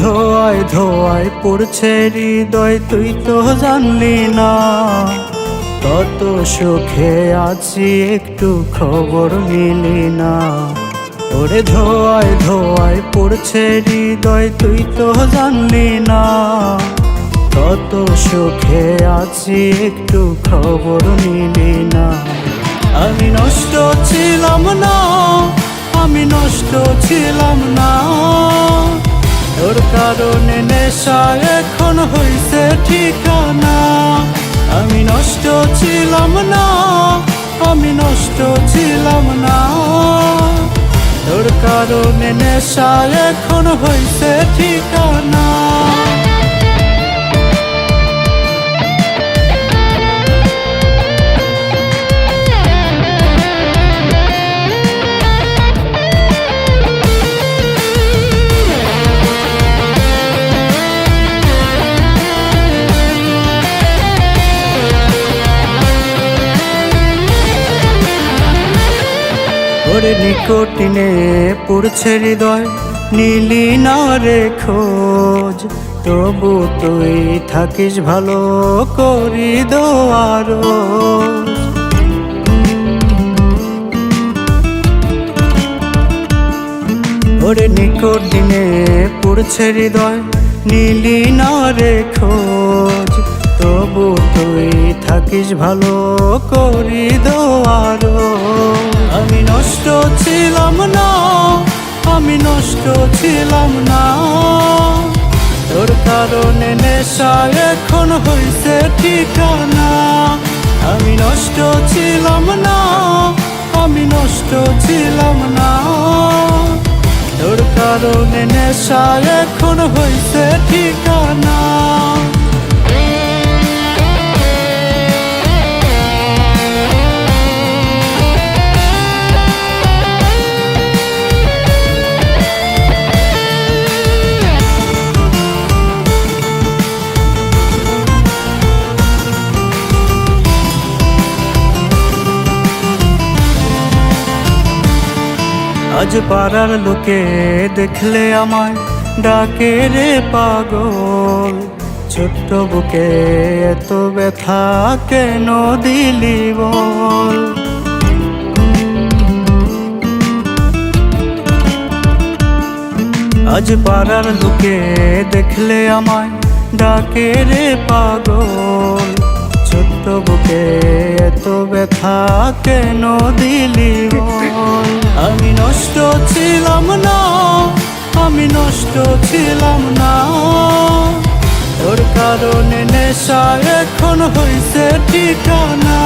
ধোয়ায় ধোয়ায় পড়ছে হৃদয়, তুই তো জানলি না কত সুখে আছি, একটু খবর নিলি না। ওরে ধোয়ায় ধোয়ায় পড়ছে হৃদয়, তুই তো জানলি না কত সুখে আছি, একটু খবর নিলি না। আমি নষ্ট ছিলাম না, আমি নষ্ট ছিলাম না, তোর কারণে নেশা এখন হইছে ঠিকানা। আমি নষ্ট ছিলাম না, আমি নষ্ট ছিলাম না, তোর কারণে নেশা এখন হইছে ঠিকানা। ওরে নিকটিনে পড়ছে হৃদয়, নীলি না রে খোঁজ, তবু তুই থাকিস ভালো করি দোয়ারো। ওরে নিকটিনে পড়ছে হৃদয়, নীলি না রে খোঁজ, তবু তুই থাকিস ভালো করি দোয়ারো। আমি নষ্ট ছিলাম না, আমি নষ্ট ছিলাম না, তোর কারণে নেশা এখন হইছে ঠিকানা। আমি নষ্ট ছিলাম না, আমি নষ্ট ছিলাম না, তোর কারণে নেশা এখন হইছে ঠিকানা। আজ পাড়ার লোকে দেখলে আমায় ডাকে রে পাগল, ছোট্ট বুকে এত ব্যথা কেন দিলি বল। আজ পাড়ার লোকে দেখলে আমায় ডাকে রে পাগল, ছোট্ট বুকে এত ব্যথা কেন দিলি বল। আমি নষ্ট ছিলাম না, আমি নষ্ট ছিলাম না, তোর কারণে নেশা এখন হইছে ঠিকানা।